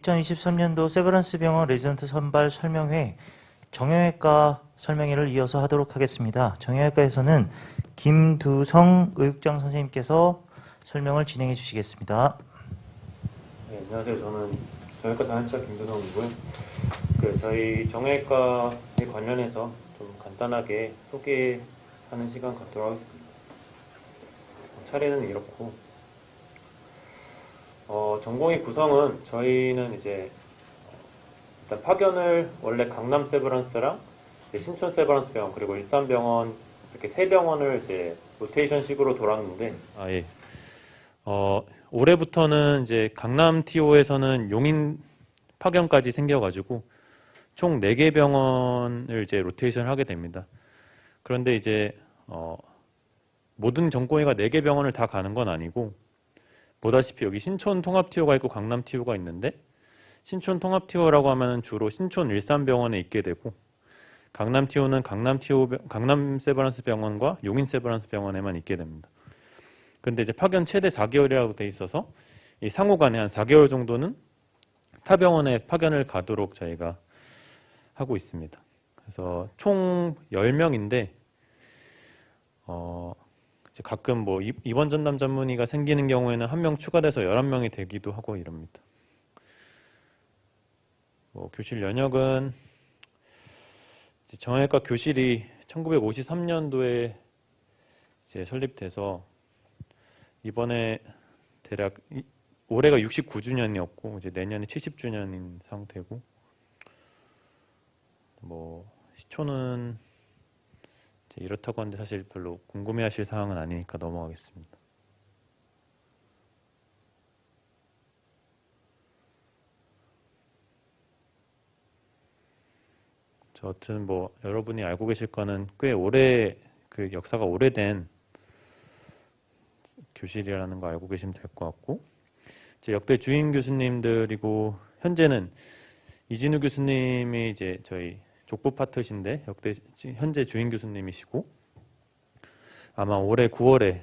2023년도 세브란스 병원 레지던트 선발 설명회 정형외과 설명회를 이어서 하도록 하겠습니다. 정형외과에서는 김두성 의육장 선생님께서 설명을 진행해 주시겠습니다. 네, 안녕하세요. 저는 정형외과 다한차 김두성이고요. 저희 정형외과에 관련해서 좀 간단하게 소개하는 시간 갖도록 하겠습니다. 차례는 이렇고, 전공의 구성은 저희는 이제 일단 파견을 원래 강남 세브란스랑 신촌 세브란스 병원 그리고 일산병원 이렇게 세 병원을 이제 로테이션식으로 돌았는데, 예. 올해부터는 이제 강남 TO에서는 용인 파견까지 생겨가지고 총 4개 병원을 이제 로테이션 하게 됩니다. 그런데 이제 모든 전공의가 4개 병원을 다 가는 건 아니고, 보다시피 여기 신촌 통합 TO가 있고 강남 TO가 있는데, 신촌 통합 TO라고 하면 주로 신촌 일산병원에 있게 되고, 강남 TO는 강남 세브란스 병원과 용인 세브란스 병원에만 있게 됩니다. 근데 이제 파견 최대 4개월이라고 돼 있어서 이 상호간에 한 4개월 정도는 타 병원에 파견을 가도록 저희가 하고 있습니다. 그래서 총 10명인데 이제 가끔 뭐 입원 전담 전문의가 생기는 경우에는 1명 추가돼서 11명이 되기도 하고 이럽니다. 교실 연역은 정형외과 교실이 1953년도에 이제 설립돼서 이번에 대략 올해가 69주년이었고 이제 내년이 70주년인 상태고, 시초는 이제 이렇다고 하는데 사실 별로 궁금해하실 사항은 아니니까 넘어가겠습니다. 저튼 여러분이 알고 계실 거는 꽤 오래 그 역사가 오래된 교실이라는 거 알고 계시면 될 것 같고, 이제 역대 주임 교수님들이고 현재는 이진우 교수님이 이제 저희 족보 파트신데 현재 주임 교수님이시고, 아마 올해 9월에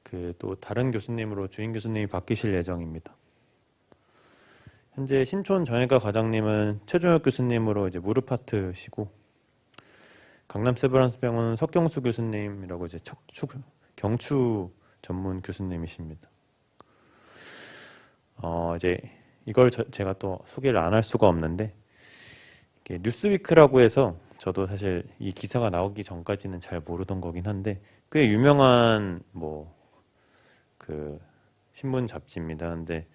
그 또 다른 교수님으로 주임 교수님이 바뀌실 예정입니다. 현재 신촌 정형외과 과장님은 최종혁 교수님으로 이제 무릎 파트시고, 강남 세브란스 병원은 석경수 교수님이라고 이제 경추 전문 교수님이십니다. 이제 이걸 제가 또 소개를 안 할 수가 없는데, 이게 뉴스위크라고 해서 저도 사실 이 기사가 나오기 전까지는 잘 모르던 거긴 한데 꽤 유명한 그 신문 잡지입니다. 근데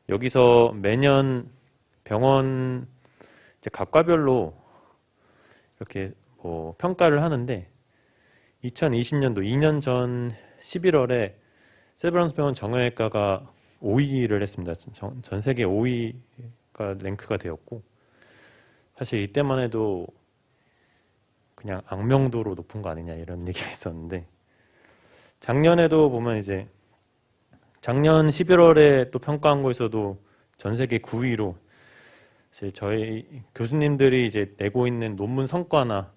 여기서 매년 병원 이제 각과별로 이렇게 평가를 하는데, 2020년도 2년 전 11월에 세브란스 병원 정형외과가 5위를 했습니다. 전 세계 5위가 랭크가 되었고, 사실 이때만 해도 그냥 악명도로 높은 거 아니냐 이런 얘기가 있었는데, 작년에도 보면 이제 작년 11월에 또 평가한 거에서도 전 세계 9위로 이제 저희 교수님들이 이제 내고 있는 논문 성과나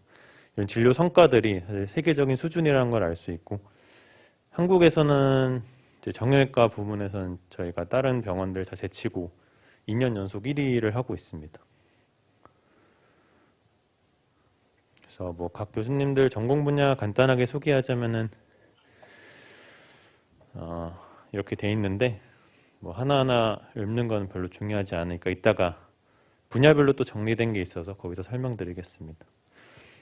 이런 진료 성과들이 사실 세계적인 수준이라는 걸 알 수 있고, 한국에서는 이제 정형외과 부문에서는 저희가 다른 병원들 다 제치고 2년 연속 1위를 하고 있습니다. 그래서 각 교수님들 전공 분야 간단하게 소개하자면은 이렇게 돼 있는데, 하나하나 읊는 건 별로 중요하지 않으니까 이따가 분야별로 또 정리된 게 있어서 거기서 설명드리겠습니다.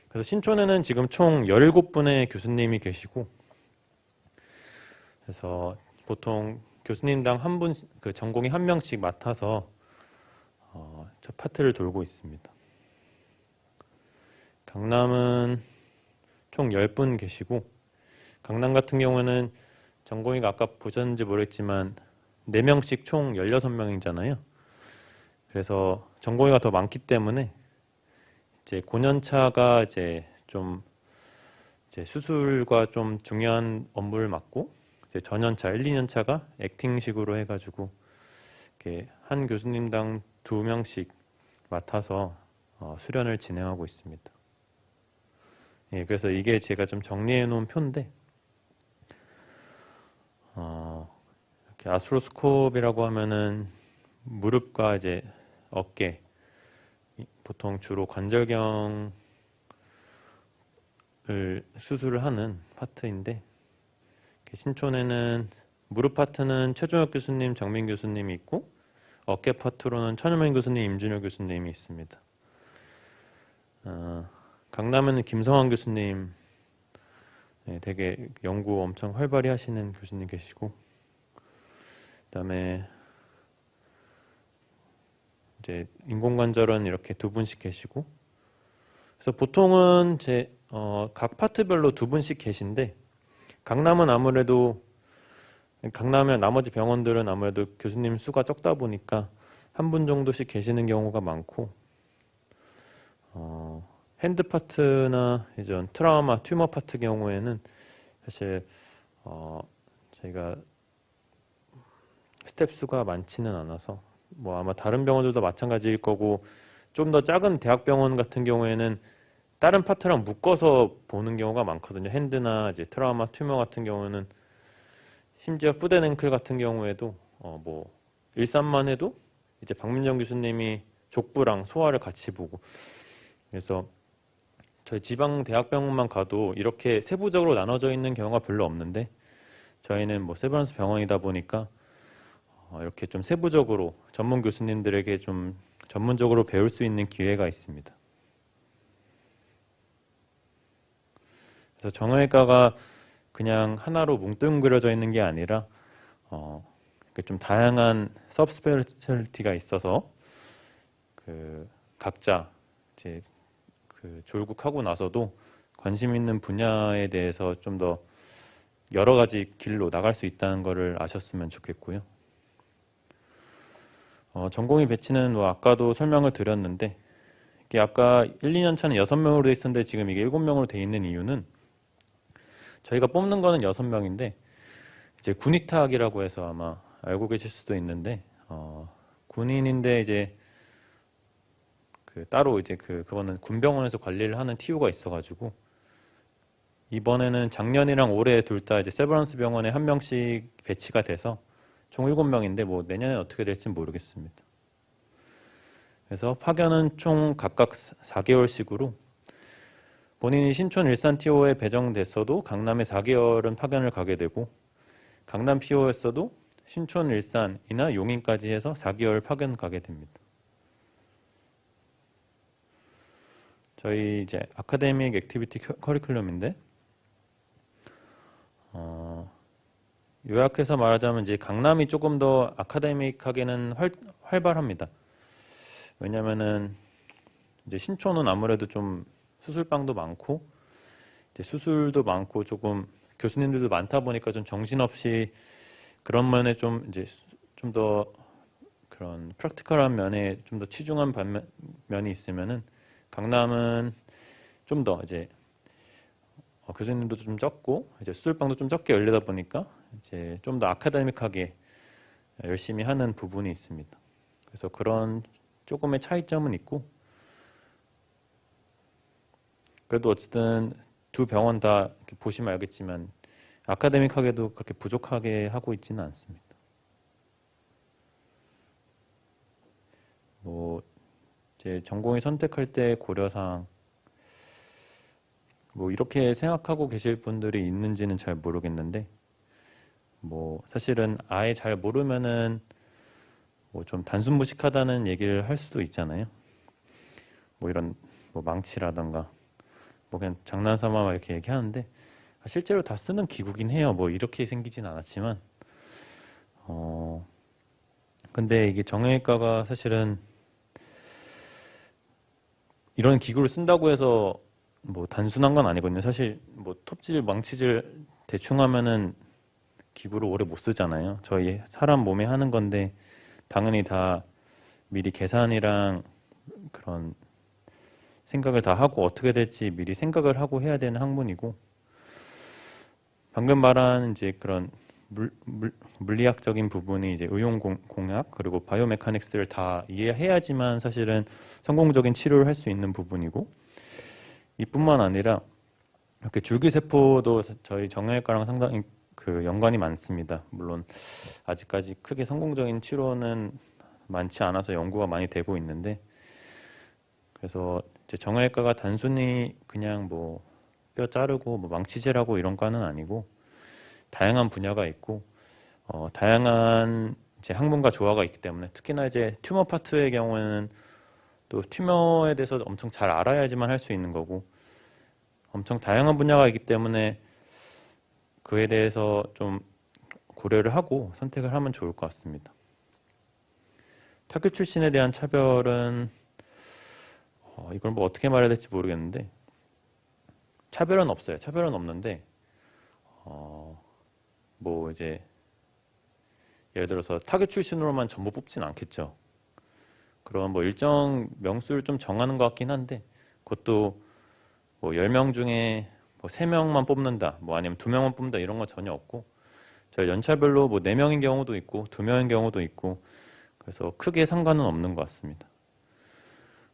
그래서 신촌에는 지금 총 17분의 교수님이 계시고, 그래서 보통 교수님당 한 분, 그 전공이 1명씩 맡아서 저 파트를 돌고 있습니다. 강남은 총 10분 계시고, 강남 같은 경우는 전공의가 아까 보셨는지 모르겠지만 4명씩 총 16명이잖아요. 그래서 전공의가 더 많기 때문에 이제 고년차가 이제 좀 이제 수술과 좀 중요한 업무를 맡고, 이제 전연차 1, 2년차가 액팅식으로 해가지고 이렇게 한 교수님당 2명씩 맡아서 수련을 진행하고 있습니다. 예, 그래서 이게 제가 좀 정리해 놓은 표인데, 이렇게 아스트로스콥이라고 하면은 무릎과 이제 어깨, 보통 주로 관절경을 수술을 하는 파트인데, 신촌에는 무릎 파트는 최종혁 교수님, 정민 교수님이 있고, 어깨 파트로는 천유명 교수님, 임준혁 교수님이 있습니다. 강남에는 김성환 교수님, 되게 연구 엄청 활발히 하시는 교수님 계시고, 그다음에 이제 인공관절은 이렇게 두 분씩 계시고, 그래서 보통은 각 파트별로 두 분씩 계신데, 강남은 아무래도 강남이나 나머지 병원들은 아무래도 교수님 수가 적다 보니까 한 분 정도씩 계시는 경우가 많고, 핸드 파트나 이제 트라우마, 튜머 파트 경우에는 사실 저희가 스텝 수가 많지는 않아서 뭐 아마 다른 병원들도 마찬가지일 거고, 좀 더 작은 대학병원 같은 경우에는 다른 파트랑 묶어서 보는 경우가 많거든요. 핸드나 이제 트라우마, 튜머 같은 경우는 심지어 푸드 앵클 같은 경우에도 뭐 일산만 해도 이제 박민정 교수님이 족부랑 소화를 같이 보고, 그래서 저희 지방 대학병원만 가도 이렇게 세부적으로 나눠져 있는 경우가 별로 없는데, 저희는 뭐 세브란스 병원이다 보니까 이렇게 좀 세부적으로 전문 교수님들에게 좀 전문적으로 배울 수 있는 기회가 있습니다. 그래서 정형외과가 그냥 하나로 뭉뚱그려져 있는 게 아니라 좀 다양한 서브스페셜리티가 있어서 그 각자 이제 그 졸국하고 나서도 관심 있는 분야에 대해서 좀 더 여러 가지 길로 나갈 수 있다는 것을 아셨으면 좋겠고요. 전공의 배치는 뭐 아까도 설명을 드렸는데, 이게 아까 1, 2년 차는 6명으로 돼 있었는데 지금 이게 7명으로 돼 있는 이유는, 저희가 뽑는 거는 6명인데 이제 군의탁이라고 해서 아마 알고 계실 수도 있는데, 군인인데 이제 그 따로 이제 그거는 군병원에서 관리를 하는 TU가 있어가지고, 이번에는 작년이랑 올해 둘 다 이제 세브란스 병원에 한 명씩 배치가 돼서 총 7명인데 뭐 내년에 어떻게 될지는 모르겠습니다. 그래서 파견은 총 각각 4개월씩으로, 본인이 신촌 일산 TO에 배정됐어도 강남에 4개월은 파견을 가게 되고, 강남 PO였어도 신촌 일산이나 용인까지 해서 4개월 파견 가게 됩니다. 저희 이제 아카데믹 액티비티 커리큘럼인데, 요약해서 말하자면 이제 강남이 조금 더 아카데믹하게는 활발합니다. 왜냐면은 이제 신촌은 아무래도 좀 수술방도 많고 이제 수술도 많고 조금 교수님들도 많다 보니까 좀 정신없이 그런 면에 좀 이제 좀 더 그런 프랙티컬한 면에 좀 더 치중한 면이 있으면은, 강남은 좀 더 이제 교수님도 좀 적고 이제 수술방도 좀 적게 열리다 보니까 이제 좀 더 아카데믹하게 열심히 하는 부분이 있습니다. 그래서 그런 조금의 차이점은 있고, 그래도 어쨌든 두 병원 다 이렇게 보시면 알겠지만 아카데믹하게도 그렇게 부족하게 하고 있지는 않습니다. 뭐 제 전공의 선택할 때 고려사항, 뭐 이렇게 생각하고 계실 분들이 있는지는 잘 모르겠는데, 뭐 사실은 아예 잘 모르면은 뭐 좀 단순무식하다는 얘기를 할 수도 있잖아요. 뭐 이런 뭐 망치라던가 뭐 그냥 장난삼아 막 이렇게 얘기하는데, 실제로 다 쓰는 기구긴 해요. 뭐 이렇게 생기진 않았지만, 근데 이게 정형외과가 사실은 이런 기구를 쓴다고 해서 뭐 단순한 건 아니거든요. 사실 뭐 톱질, 망치질 대충 하면은 기구를 오래 못 쓰잖아요. 저희 사람 몸에 하는 건데 당연히 다 미리 계산이랑 그런 생각을 다 하고 어떻게 될지 미리 생각을 하고 해야 되는 학문이고, 방금 말한 이제 그런 물리학적인 부분이 이제 의용공학 그리고 바이오메카닉스를 다 이해해야지만 사실은 성공적인 치료를 할 수 있는 부분이고, 이뿐만 아니라 이렇게 줄기세포도 저희 정형외과랑 상당히 그 연관이 많습니다. 물론 아직까지 크게 성공적인 치료는 많지 않아서 연구가 많이 되고 있는데, 그래서 이제 정형외과가 단순히 그냥 뭐 뼈 자르고 뭐 망치질하고 이런 과는 아니고 다양한 분야가 있고 다양한 이제 학문과 조화가 있기 때문에, 특히나 이제 튜머 파트의 경우에는 또 튜머에 대해서 엄청 잘 알아야지만 할 수 있는 거고, 엄청 다양한 분야가 있기 때문에 그에 대해서 좀 고려를 하고 선택을 하면 좋을 것 같습니다. 타교 출신에 대한 차별은 이걸 뭐 어떻게 말해야 될지 모르겠는데, 차별은 없어요. 차별은 없는데 뭐 이제 예를 들어서 타교 출신으로만 전부 뽑진 않겠죠. 그런 뭐 일정 명수를 좀 정하는 것 같긴 한데, 그것도 뭐 10명 중에 뭐 3명만 뽑는다, 뭐 아니면 2명만 뽑는다 이런 건 전혀 없고, 저희 연차별로 뭐 4명인 경우도 있고 2명인 경우도 있고, 그래서 크게 상관은 없는 것 같습니다.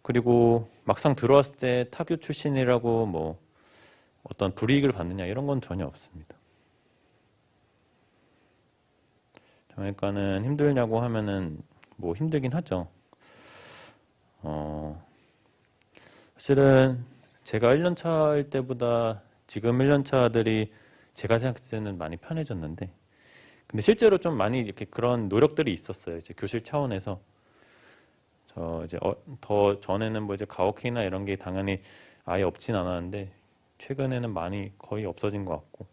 그리고 막상 들어왔을 때 타교 출신이라고 뭐 어떤 불이익을 받느냐 이런 건 전혀 없습니다. 정형외과는 힘들냐고 하면은 뭐 힘들긴 하죠. 사실은 제가 1년 차일 때보다 지금 1년 차들이 제가 생각할 때는 많이 편해졌는데, 근데 실제로 좀 많이 이렇게 그런 노력들이 있었어요. 이제 교실 차원에서. 이제 더 전에는 뭐 이제 가오케이나 이런 게 당연히 아예 없진 않았는데, 최근에는 많이 거의 없어진 것 같고,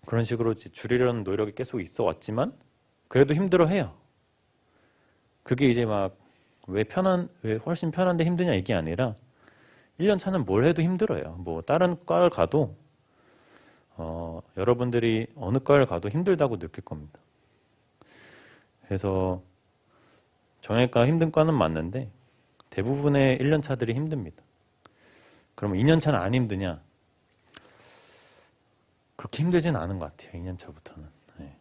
그런 식으로 이제 줄이려는 노력이 계속 있어 왔지만 그래도 힘들어해요. 그게 이제 막 왜 훨씬 편한데 힘드냐 이게 아니라, 1년 차는 뭘 해도 힘들어요. 뭐 다른 과를 가도 여러분들이 어느 과를 가도 힘들다고 느낄 겁니다. 그래서 정형외과 힘든 과는 맞는데 대부분의 1년 차들이 힘듭니다. 그러면 2년 차는 안 힘드냐? 그렇게 힘들진 않은 것 같아요. 2년 차부터는. 네.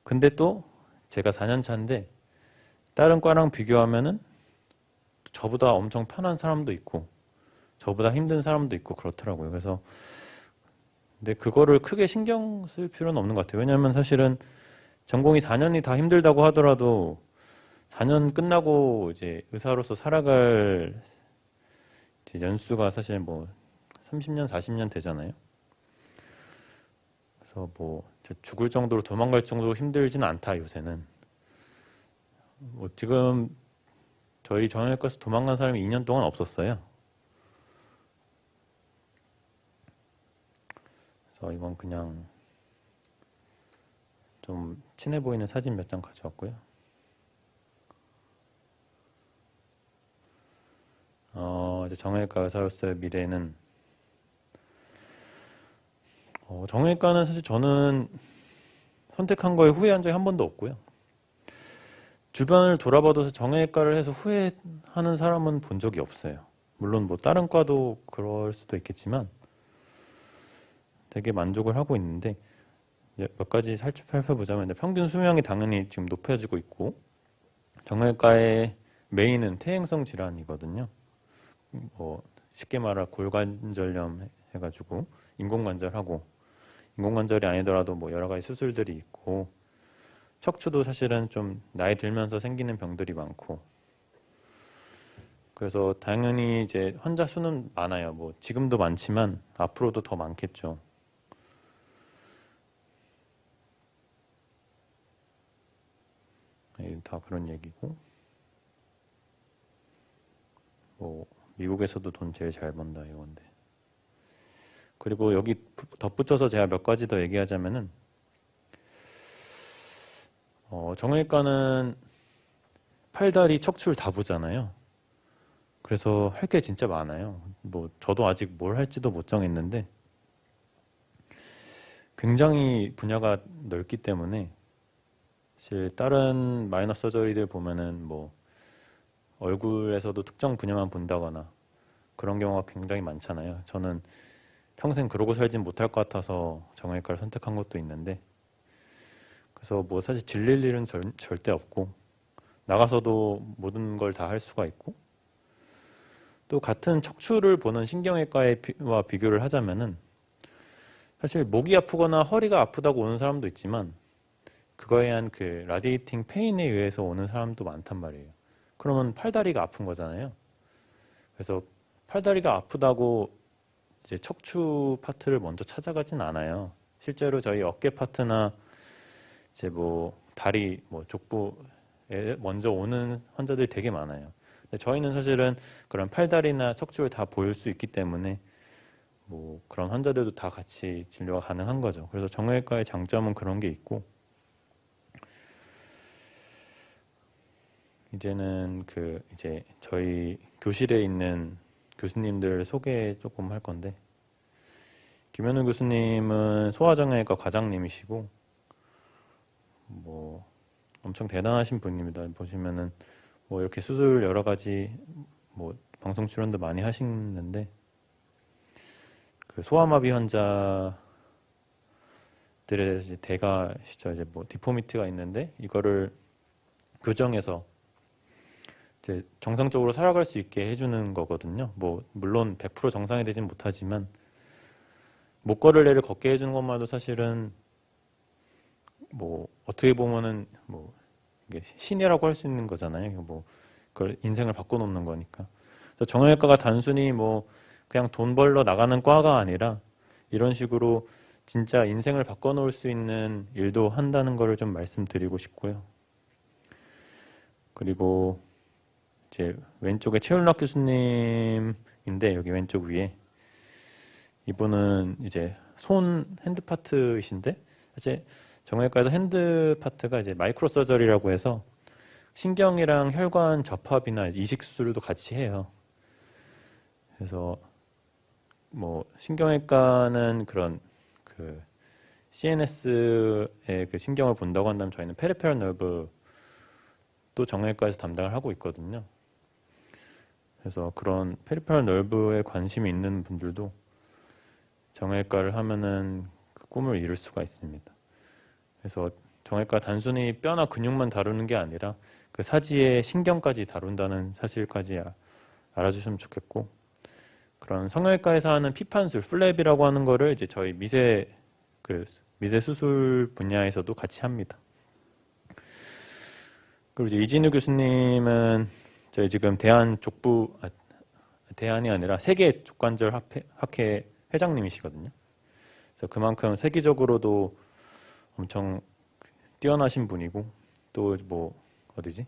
근데 또 제가 4년 차인데 다른 과랑 비교하면은 저보다 엄청 편한 사람도 있고 저보다 힘든 사람도 있고 그렇더라고요. 그래서 근데 그거를 크게 신경 쓸 필요는 없는 것 같아요. 왜냐하면 사실은 전공이 4년이 다 힘들다고 하더라도 4년 끝나고 이제 의사로서 살아갈 이제 연수가 사실 뭐 30년, 40년 되잖아요. 그래서 뭐 죽을 정도로 도망갈 정도로 힘들지는 않다 요새는. 뭐 지금 저희 정형외과에서 도망간 사람이 2년 동안 없었어요. 그래서 이건 그냥 좀 친해 보이는 사진 몇 장 가져왔고요. 이제 정형외과 의사로서의 미래는 정형외과는 사실 저는 선택한 거에 후회한 적이 한 번도 없고요. 주변을 돌아봐도 정형외과를 해서 후회하는 사람은 본 적이 없어요. 물론 뭐 다른 과도 그럴 수도 있겠지만 되게 만족을 하고 있는데, 몇 가지 살펴보자면 평균 수명이 당연히 지금 높아지고 있고, 정형외과의 메인은 퇴행성 질환이거든요. 뭐 쉽게 말하 골관절염 해가지고 인공관절하고, 인공관절이 아니더라도 뭐 여러 가지 수술들이 있고, 척추도 사실은 좀 나이 들면서 생기는 병들이 많고, 그래서 당연히 이제 환자 수는 많아요. 뭐 지금도 많지만 앞으로도 더 많겠죠. 다 그런 얘기고, 뭐 미국에서도 돈 제일 잘 번다 이건데. 그리고 여기 덧붙여서 제가 몇 가지 더 얘기하자면은, 정형외과는 팔다리 척추를 다 보잖아요. 그래서 할 게 진짜 많아요. 뭐 저도 아직 뭘 할지도 못 정했는데 굉장히 분야가 넓기 때문에, 사실 다른 마이너 서저리들 보면은 뭐 얼굴에서도 특정 분야만 본다거나 그런 경우가 굉장히 많잖아요. 저는 평생 그러고 살진 못할 것 같아서 정형외과를 선택한 것도 있는데, 그래서 뭐 사실 질릴 일은 절대 없고, 나가서도 모든 걸 다 할 수가 있고, 또 같은 척추를 보는 신경외과와 비교를 하자면은 사실 목이 아프거나 허리가 아프다고 오는 사람도 있지만 그거에 의한 그 라디에이팅 페인에 의해서 오는 사람도 많단 말이에요. 그러면 팔다리가 아픈 거잖아요. 그래서 팔다리가 아프다고 이제 척추 파트를 먼저 찾아가진 않아요. 실제로 저희 어깨 파트나 이제 뭐 다리, 뭐 족부에 먼저 오는 환자들이 되게 많아요. 근데 저희는 사실은 그런 팔다리나 척추를 다 볼 수 있기 때문에 뭐 그런 환자들도 다 같이 진료가 가능한 거죠. 그래서 정형외과의 장점은 그런 게 있고, 이제는 그 이제 저희 교실에 있는 교수님들 소개 조금 할 건데, 김현우 교수님은 소아정형외과 과장님이시고 뭐 엄청 대단하신 분입니다. 보시면은 뭐 이렇게 수술 여러 가지 뭐 방송 출연도 많이 하시는데, 그 소아마비 환자들에 대해서 이제 대가시죠. 이제 뭐 디포미티가 있는데 이거를 교정해서 이제 정상적으로 살아갈 수 있게 해주는 거거든요. 뭐 물론 100% 정상이 되진 못하지만 목걸이를 걷게 해주는 것만도 사실은 뭐 어떻게 보면은 뭐 이게 신이라고 할 수 있는 거잖아요. 뭐 그걸 인생을 바꿔놓는 거니까. 그래서 정형외과가 단순히 뭐 그냥 돈 벌러 나가는 과가 아니라 이런 식으로 진짜 인생을 바꿔놓을 수 있는 일도 한다는 거를 좀 말씀드리고 싶고요. 그리고 이제 왼쪽에 최윤락 교수님인데, 여기 왼쪽 위에 이분은 이제 손 핸드 파트이신데, 사실 정형외과에서 핸드 파트가 이제 마이크로 서저리라고 해서 신경이랑 혈관 접합이나 이식 수술도 같이 해요. 그래서 뭐 신경외과는 그런 그 CNS의 그 신경을 본다고 한다면, 저희는 페리페럴 너브도 정형외과에서 담당을 하고 있거든요. 그래서 그런 페리페럴 너브에 관심이 있는 분들도 정형외과를 하면은 그 꿈을 이룰 수가 있습니다. 그래서 정형외과 단순히 뼈나 근육만 다루는 게 아니라 그 사지의 신경까지 다룬다는 사실까지 알아주시면 좋겠고, 그런 성형외과에서 하는 피판술, 플랩이라고 하는 거를 이제 저희 미세 수술 분야에서도 같이 합니다. 그리고 이제 이진우 교수님은 저희 지금 대한이 아니라 세계 족관절 학회 회장님이시거든요. 그래서 그만큼 세계적으로도 엄청 뛰어나신 분이고, 또 뭐 어디지?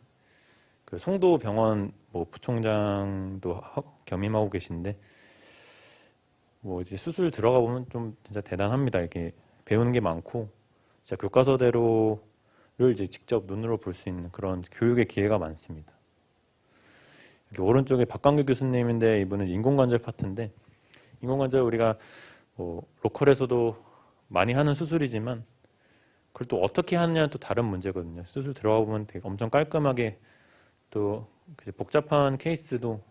그 송도병원 뭐 부총장도 겸임하고 계신데, 뭐 이제 수술 들어가 보면 좀 진짜 대단합니다. 이게 배우는 게 많고, 진짜 교과서대로를 이제 직접 눈으로 볼 수 있는 그런 교육의 기회가 많습니다. 여기 오른쪽에 박광규 교수님인데, 이분은 인공관절 파트인데, 인공관절 우리가 뭐 로컬에서도 많이 하는 수술이지만 그걸 또 어떻게 하느냐는 또 다른 문제거든요. 수술 들어가 보면 되게 엄청 깔끔하게, 또 복잡한 케이스도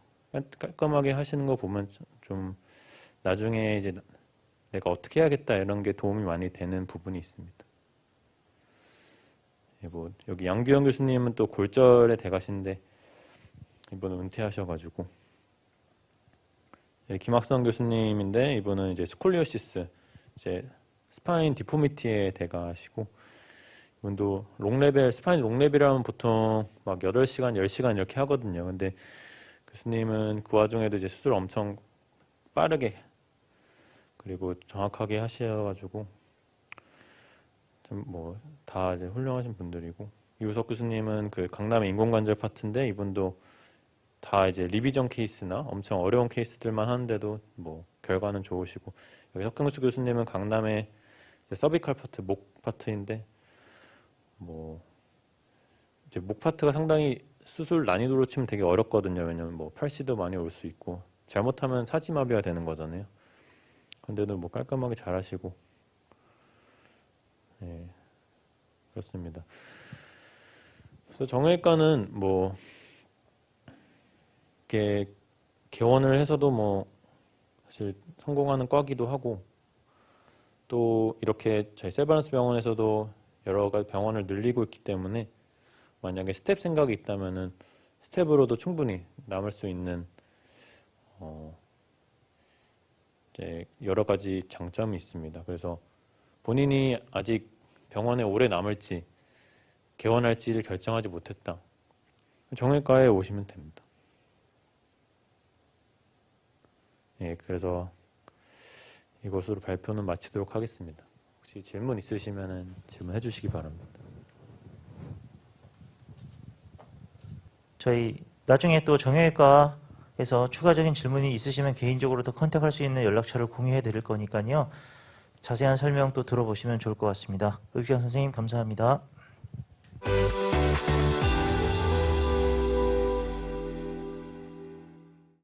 깔끔하게 하시는 거 보면 좀 나중에 이제 내가 어떻게 해야겠다 이런 게 도움이 많이 되는 부분이 있습니다. 뭐 여기 양규영 교수님은 또 골절의 대가신데 이분은 은퇴하셔가지고, 김학성 교수님인데 이분은 이제 스콜리오시스, 이제 스파인 디포미티의 대가시고, 이분도 스파인 롱레벨이라면 보통 막 8시간, 10시간 이렇게 하거든요. 근데 교수님은 그 와중에도 이제 수술 엄청 빠르게 그리고 정확하게 하셔가지고 좀 뭐 다 이제 훌륭하신 분들이고, 이우석 교수님은 그 강남의 인공관절 파트인데 이분도 다 이제 리비전 케이스나 엄청 어려운 케이스들만 하는데도 뭐 결과는 좋으시고, 여기 석경수 교수님은 강남의 서비컬 파트, 목 파트인데 뭐 이제 목 파트가 상당히 수술 난이도로 치면 되게 어렵거든요. 왜냐면 뭐 팔씨도 많이 올 수 있고 잘못하면 사지마비가 되는 거잖아요. 근데도 뭐 깔끔하게 잘하시고, 네, 그렇습니다. 그래서 정형외과는 뭐 이렇게 개원을 해서도 뭐 사실 성공하는 과기도 하고, 또 이렇게 저희 세브란스 병원에서도 여러 가지 병원을 늘리고 있기 때문에 만약에 스텝 생각이 있다면은 스텝으로도 충분히 남을 수 있는 이제 여러 가지 장점이 있습니다. 그래서 본인이 아직 병원에 오래 남을지 개원할지를 결정하지 못했다. 정형외과에 오시면 됩니다. 예, 그래서 이것으로 발표는 마치도록 하겠습니다. 혹시 질문 있으시면 질문해 주시기 바랍니다. 저희 나중에 또 정형외과에서 추가적인 질문이 있으시면 개인적으로 더 컨택할 수 있는 연락처를 공유해 드릴 거니까요. 자세한 설명 또 들어보시면 좋을 것 같습니다. 의장 선생님 감사합니다.